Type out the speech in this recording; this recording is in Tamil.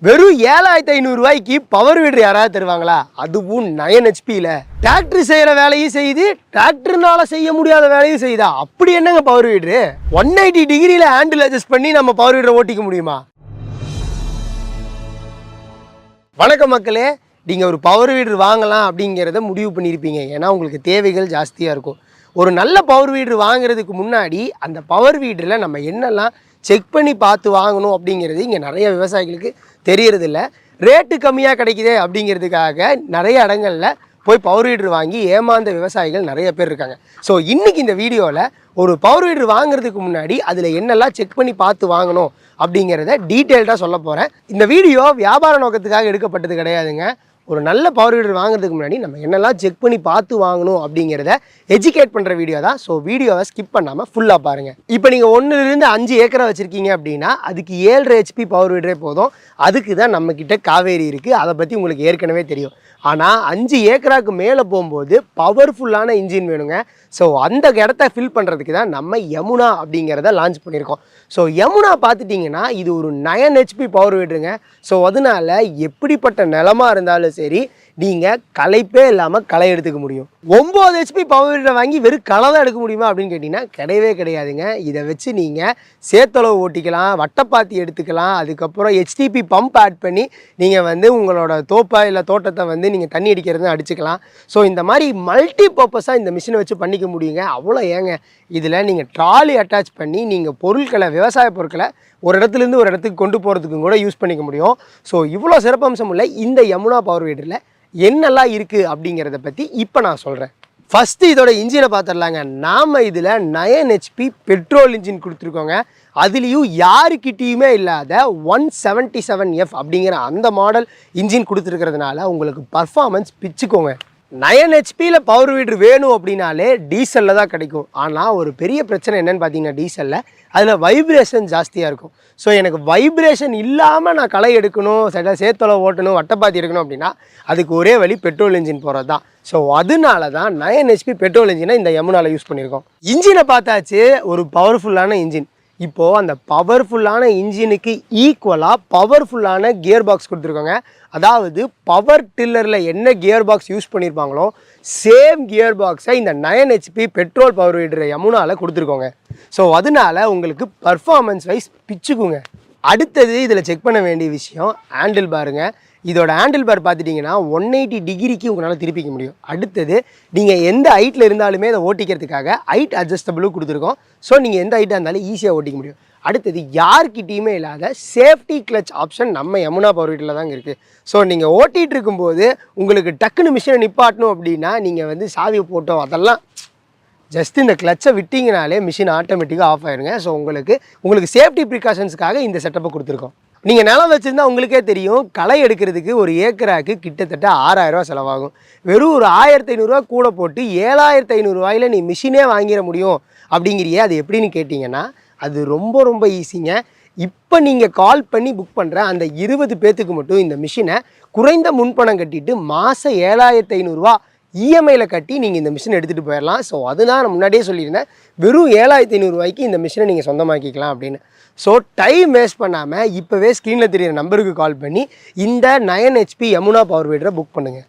வெறும் 7500 ரூபாய்க்கு பவர் வீடர் யாராவது தருவாங்களா? அதுவும் 9 ஹெச்பியில். டிராக்டர் செய்கிற வேலையும் செய்யுது, டிராக்டர்னால செய்ய முடியாத வேலையும் செய்யுதா? அப்படி என்னங்க பவர் வீடரு? 180 டிகிரியில் ஹேண்டில் அட்ஜஸ்ட் பண்ணி நம்ம பவர் வீடரை ஓட்டிக்க முடியுமா? வணக்கம் மக்களே, நீங்கள் ஒரு பவர் வீடர் வாங்கலாம் அப்படிங்கிறத முடிவு பண்ணியிருப்பீங்க. ஏன்னா உங்களுக்கு தேவைகள் ஜாஸ்தியாக இருக்கும். ஒரு நல்ல பவர் வீடர் வாங்குறதுக்கு முன்னாடி அந்த பவர் வீடரில் நம்ம என்னெல்லாம் செக் பண்ணி பார்த்து வாங்கணும் அப்படிங்கிறது இங்கே நிறைய விவசாயிகளுக்கு தெரியறதில்ல. ரேட்டு கம்மியாக கிடைக்குதே அப்படிங்கிறதுக்காக நிறைய இடங்களில் போய் பவர் வீடர் வாங்கி ஏமாந்த விவசாயிகள் நிறைய பேர் இருக்காங்க. ஸோ இன்றைக்கி இந்த வீடியோவில் ஒரு பவர் வீடர் வாங்குறதுக்கு முன்னாடி அதில் என்னெல்லாம் செக் பண்ணி பார்த்து வாங்கணும் அப்படிங்கிறத டீட்டெயில்டாக சொல்ல போகிறேன். இந்த வீடியோ வியாபார நோக்கத்துக்காக எடுக்கப்பட்டது கிடையாதுங்க. ஒரு நல்ல பவர் வீடர் வாங்குறதுக்கு முன்னாடி நம்ம என்னெல்லாம் செக் பண்ணி பார்த்து வாங்கணும் அப்படிங்கிறத எஜுகேட் பண்ணுற வீடியோ தான். ஸோ வீடியோவை ஸ்கிப் பண்ணாமல் ஃபுல்லாக பாருங்கள். இப்போ நீங்கள் 1லேருந்து 5 ஏக்கரை வச்சுருக்கீங்க அப்படின்னா அதுக்கு 7.5 ஹெச்பி பவர் வீடரே போதும். அதுக்கு தான் நம்மக்கிட்ட காவேரி இருக்குது. அதை பற்றி உங்களுக்கு ஏற்கனவே தெரியும். ஆனால் 5 ஏக்கராக்கு மேலே போகும்போது பவர்ஃபுல்லான இன்ஜின் வேணுங்க. ஸோ அந்த இடத்த ஃபில் பண்ணுறதுக்கு தான் நம்ம யமுனா அப்படிங்கிறத லான்ச் பண்ணியிருக்கோம். ஸோ யமுனா பார்த்துட்டிங்கன்னா இது ஒரு 9 ஹெச்பி பவர் வீடருங்க. ஸோ அதனால எப்படிப்பட்ட நிலமாக இருந்தாலும் சரி நீங்கள் களைப்பே இல்லாமல் களை எடுத்துக்க முடியும். 9 ஹெச்பி பவர் வீடரை வாங்கி வெறும் களை தான் எடுக்க முடியுமா அப்படின்னு கேட்டிங்கன்னா கிடையவே கிடையாதுங்க. இதை வச்சு நீங்கள் சேத்தளவு ஓட்டிக்கலாம், வட்டப்பாத்தி எடுத்துக்கலாம், அதுக்கப்புறம் ஹெச்டிபி பம்ப் ஆட் பண்ணி நீங்கள் உங்களோட தோப்பை இல்லை தோட்டத்தை நீங்கள் தண்ணி அடிக்கிறது அடிச்சுக்கலாம். ஸோ இந்த மாதிரி மல்டி பர்பஸாக இந்த மிஷினை வச்சு பண்ணிக்க முடியுங்க. அவ்வளோ ஏங்க, இதில் நீங்கள் ட்ராலி அட்டாச் பண்ணி நீங்கள் பொருட்களை, விவசாய பொருட்களை ஒரு இடத்துலேருந்து ஒரு இடத்துக்கு கொண்டு போகிறதுக்கும் கூட யூஸ் பண்ணிக்க முடியும். ஸோ இவ்வளோ சிறப்பம்சம் உள்ள இந்த யமுனா பவர் வீடரில் என்னெல்லாம் இருக்குது அப்படிங்கிறத பற்றி இப்போ நான் சொல்கிறேன். ஃபஸ்ட்டு இதோட இன்ஜினை பார்த்துடலாங்க. நாம் இதில் 9 ஹெச்பி பெட்ரோல் இன்ஜின் கொடுத்துருக்கோங்க. அதுலேயும் யாருக்கிட்டேயுமே இல்லாத 177F அப்படிங்கிற அந்த மாடல் இன்ஜின் கொடுத்துருக்கிறதுனால உங்களுக்கு பர்ஃபார்மன்ஸ் பிச்சுக்கோங்க. 9 ஹெச்பியில் பவர் வீடர் வேணும் அப்படின்னாலே டீசலில் தான் கிடைக்கும். ஆனால் ஒரு பெரிய பிரச்சனை என்னென்னு பார்த்தீங்கன்னா டீசலில் அதில் வைப்ரேஷன் ஜாஸ்தியாக இருக்கும். ஸோ எனக்கு வைப்ரேஷன் இல்லாமல் நான் களை எடுக்கணும், சேத்தளை ஓட்டணும், வட்டப்பாத்தி எடுக்கணும் அப்படின்னா அதுக்கு ஒரே வழி பெட்ரோல் இன்ஜின் போகிறது தான். ஸோ அதனால தான் 9 ஹெச்பி பெட்ரோல் இன்ஜினை இந்த யமுனாவில் யூஸ் பண்ணியிருக்கோம். இன்ஜினை பார்த்தாச்சு, ஒரு பவர்ஃபுல்லான இன்ஜின். இப்போது அந்த பவர்ஃபுல்லான இன்ஜினுக்கு ஈக்குவலாக பவர்ஃபுல்லான கியர் பாக்ஸ் கொடுத்துருக்கோங்க. அதாவது பவர் டில்லரில் என்ன கியர் பாக்ஸ் யூஸ் பண்ணியிருப்பாங்களோ சேம் கியர் பாக்ஸை இந்த 9 ஹெச்பி பெட்ரோல் பவர் வீடர் யமுனாவில் கொடுத்துருக்கோங்க. ஸோ அதனால உங்களுக்கு பர்ஃபார்மன்ஸ் வைஸ் பிச்சுக்குங்க. அடுத்தது இதில் செக் பண்ண வேண்டிய விஷயம் ஹேண்டில் பாருங்க. இதோட ஹேண்டில் பார் பார்த்துட்டிங்கன்னா 180 டிகிரிக்கு உங்களால் திருப்பிக்க முடியும். அடுத்தது நீங்கள் எந்த ஹைட்டில் இருந்தாலுமே அதை ஓட்டிக்கிறதுக்காக ஹைட் அட்ஜஸ்டபிளும் கொடுத்துருக்கோம். ஸோ நீங்கள் எந்த ஹைட்டாக இருந்தாலும் ஈஸியாக ஓட்டிக்க முடியும். அடுத்தது யார்கிட்டையுமே இல்லாத சேஃப்டி கிளச் ஆப்ஷன் நம்ம யமுனா பவர் வீடரில் தாங்க இருக்குது. ஸோ நீங்கள் ஓட்டிகிட்டு இருக்கும்போது உங்களுக்கு டக்குன்னு மிஷினை நிப்பாட்டணும் அப்படின்னா நீங்கள் சாவி போட்டோம் அதெல்லாம் ஜஸ்ட் இந்த கிளச்சை விட்டிங்கனாலே மிஷின் ஆட்டோமேட்டிக்காக ஆஃப் ஆயிருங்க. ஸோ உங்களுக்கு சேஃப்டி ப்ரிகாஷன்ஸுக்காக இந்த செட்டப்பை கொடுத்துருக்கோம். நீங்கள் நிலம் வச்சுருந்தா உங்களுக்கே தெரியும், களை எடுக்கிறதுக்கு ஒரு ஏக்கராக்கு கிட்டத்தட்ட 6000 ரூபா செலவாகும். வெறும் ஒரு 1500 ரூபா கூட போட்டு 7500 ரூபாயில் நீ மிஷினே வாங்கிட முடியும் அப்படிங்கிறியே. அது எப்படின்னு கேட்டிங்கன்னா அது ரொம்ப ரொம்ப ஈஸிங்க. இப்போ நீங்கள் கால் பண்ணி புக் பண்ணுற அந்த 20 பேர்த்துக்கு மட்டும் இந்த மிஷினை குறைந்த முன்பணம் கட்டிட்டு மாதம் 7500 ரூபா இஎம்ஐயில் கட்டி நீங்கள் இந்த மிஷினை எடுத்துகிட்டு போயிடலாம். ஸோ அதுதான் நான் முன்னாடியே சொல்லியிருந்தேன், வெறும் 7500 ரூபாய்க்கு இந்த மிஷினை நீங்கள் சொந்தமாக்கிக்கலாம் அப்படின்னு. ஸோ டைம் வேஸ்ட் பண்ணாமல் இப்போவே ஸ்க்ரீனில் தெரியிற நம்பருக்கு கால் பண்ணி இந்த 9 ஹெச்பி யமுனா பவர் வீடரை புக் பண்ணுங்கள்.